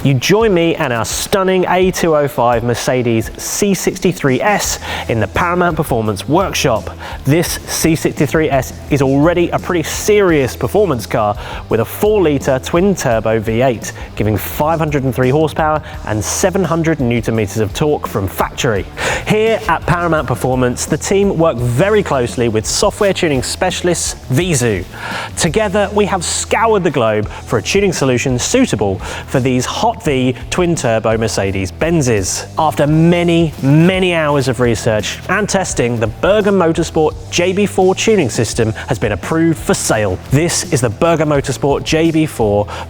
You join me and our stunning A205 Mercedes C63S in the Paramount Performance Workshop. This C63S is already a pretty serious performance car with a 4-litre twin-turbo V8, giving 503 horsepower and 700 Nm of torque from factory. Here at Paramount Performance, the team work very closely with software tuning specialists Viezu. Together, we have scoured the globe for a tuning solution suitable for these hot V twin-turbo Mercedes-Benzes. After many hours of research and testing, the Berger Motorsport JB4 tuning system has been approved for sale. This is the Berger Motorsport JB4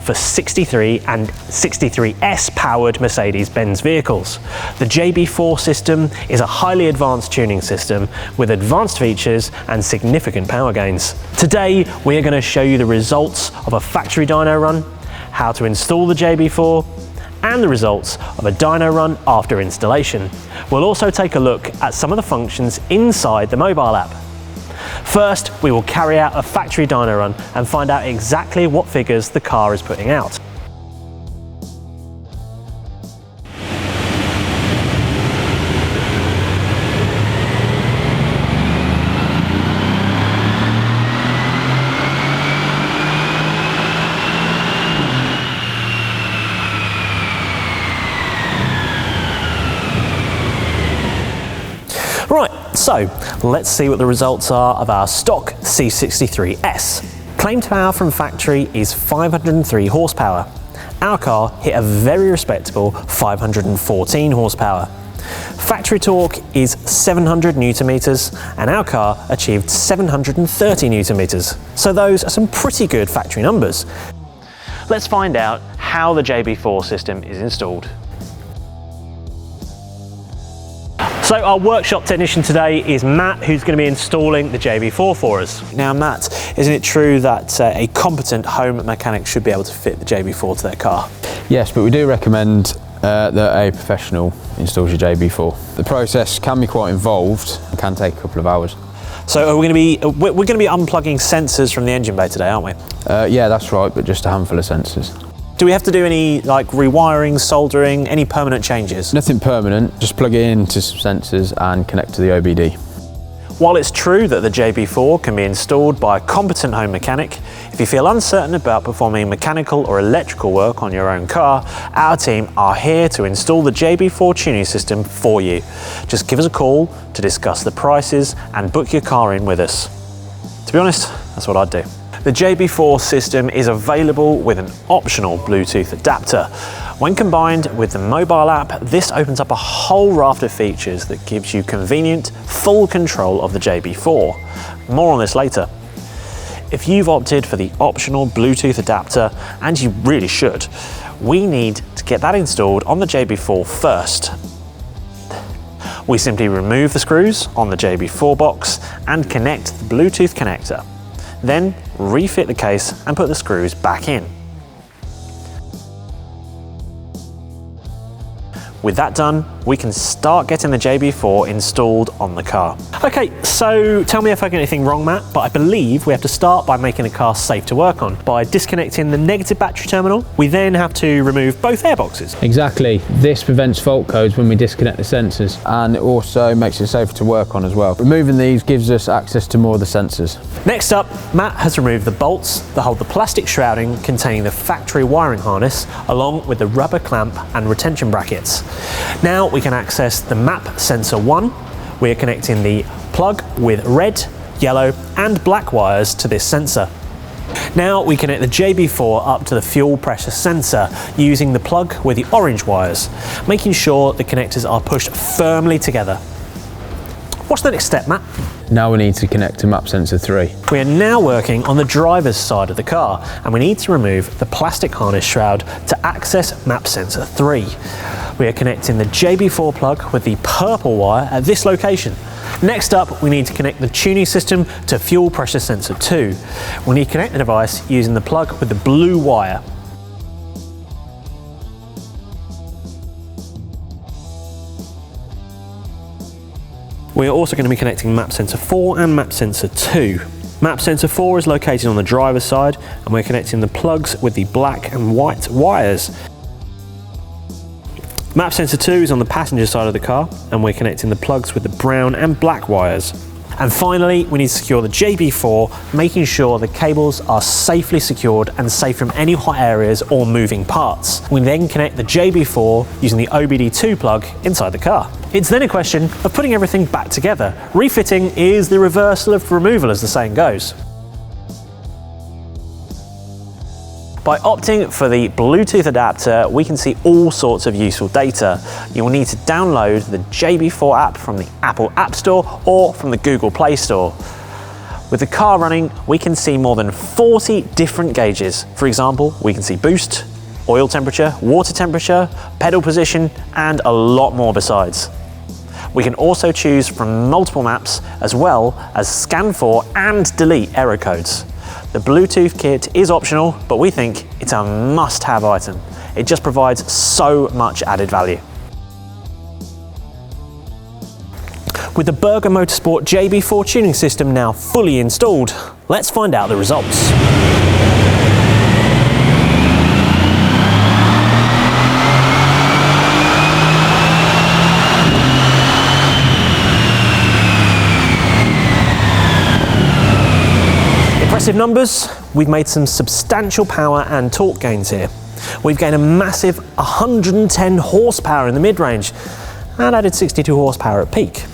for 63 and 63S powered Mercedes-Benz vehicles. The JB4 system is a highly advanced tuning system with advanced features and significant power gains. Today, we are going to show you the results of a factory dyno run, how to install the JB4, and the results of a dyno run after installation. We'll also take a look at some of the functions inside the mobile app. First, we will carry out a factory dyno run and find out exactly what figures the car is putting out. Right, so let's see what the results are of our stock C63S. Claimed power from factory is 503 horsepower. Our car hit a very respectable 514 horsepower. Factory torque is 700 Newton meters and our car achieved 730 Newton meters. So those are some pretty good factory numbers. Let's find out how the JB4 system is installed. So our workshop technician today is Matt, who's going to be installing the JB4 for us. Now Matt, isn't it true that a competent home mechanic should be able to fit the JB4 to their car? Yes, but we do recommend that a professional installs your JB4. The process can be quite involved and can take a couple of hours. So are we're going to be unplugging sensors from the engine bay today, aren't we? Yeah, that's right, but just a handful of sensors. Do we have to do any like rewiring, soldering, any permanent changes? Nothing permanent, just plug it into some sensors and connect to the OBD. While it's true that the JB4 can be installed by a competent home mechanic, if you feel uncertain about performing mechanical or electrical work on your own car, our team are here to install the JB4 tuning system for you. Just give us a call to discuss the prices and book your car in with us. To be honest, that's what I'd do. The JB4 system is available with an optional Bluetooth adapter. When combined with the mobile app, this opens up a whole raft of features that gives you convenient, full control of the JB4. More on this later. If you've opted for the optional Bluetooth adapter, and you really should, we need to get that installed on the JB4 first. We simply remove the screws on the JB4 box and connect the Bluetooth connector. Then refit the case and put the screws back in. With that done, we can start getting the JB4 installed on the car. Okay, so tell me if I get anything wrong, Matt, but I believe we have to start by making the car safe to work on. By disconnecting the negative battery terminal, we then have to remove both airboxes. Exactly. This prevents fault codes when we disconnect the sensors, and it also makes it safer to work on as well. Removing these gives us access to more of the sensors. Next up, Matt has removed the bolts that hold the plastic shrouding containing the factory wiring harness, along with the rubber clamp and retention brackets. Now we can access the map sensor 1. We are connecting the plug with red, yellow and black wires to this sensor. Now we connect the JB4 up to the fuel pressure sensor using the plug with the orange wires, making sure the connectors are pushed firmly together. What's the next step, Matt? Now we need to connect to map sensor 3. We are now working on the driver's side of the car, and we need to remove the plastic harness shroud to access map sensor 3. We are connecting the JB4 plug with the purple wire at this location. Next up, we need to connect the tuning system to fuel pressure sensor 2. We need to connect the device using the plug with the blue wire. We are also going to be connecting map sensor 4 and map sensor 2. Map sensor 4 is located on the driver's side, and we're connecting the plugs with the black and white wires. Map sensor 2 is on the passenger side of the car, and we're connecting the plugs with the brown and black wires. And finally, we need to secure the JB4, making sure the cables are safely secured and safe from any hot areas or moving parts. We then connect the JB4 using the OBD2 plug inside the car. It's then a question of putting everything back together. Refitting is the reversal of removal, as the saying goes. By opting for the Bluetooth adapter, we can see all sorts of useful data. You will need to download the JB4 app from the Apple App Store or from the Google Play Store. With the car running, we can see more than 40 different gauges. For example, we can see boost, oil temperature, water temperature, pedal position, and a lot more besides. We can also choose from multiple maps, as well as scan for and delete error codes. The Bluetooth kit is optional, but we think it's a must-have item. It just provides so much added value. With the Berger Motorsport JB4 tuning system now fully installed, let's find out the results. Impressive numbers. We've made some substantial power and torque gains here. We've gained a massive 110 horsepower in the mid-range and added 62 horsepower at peak.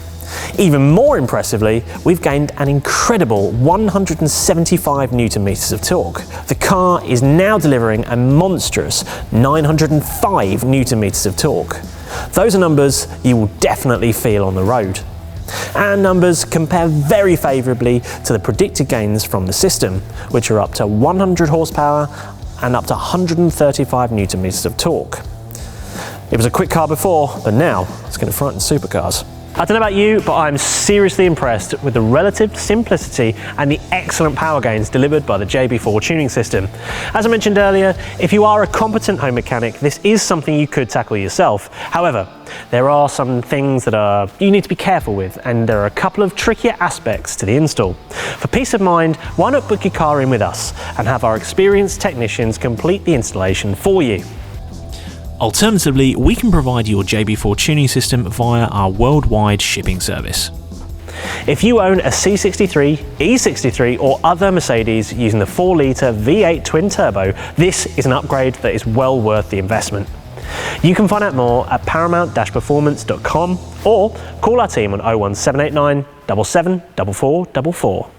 Even more impressively, we've gained an incredible 175 Newton meters of torque. The car is now delivering a monstrous 905 Newton meters of torque. Those are numbers you will definitely feel on the road. And numbers compare very favourably to the predicted gains from the system, which are up to 100 horsepower and up to 135 Newton meters of torque. It was a quick car before, but now it's going to frighten supercars. I don't know about you, but I'm seriously impressed with the relative simplicity and the excellent power gains delivered by the JB4 tuning system. As I mentioned earlier, if you are a competent home mechanic, this is something you could tackle yourself. However, there are some things that you need to be careful with, and there are a couple of trickier aspects to the install. For peace of mind, why not book your car in with us and have our experienced technicians complete the installation for you? Alternatively, we can provide your JB4 tuning system via our worldwide shipping service. If you own a C63, E63 or other Mercedes using the 4-litre V8 twin turbo, this is an upgrade that is well worth the investment. You can find out more at paramount-performance.com or call our team on 01789 77 4444.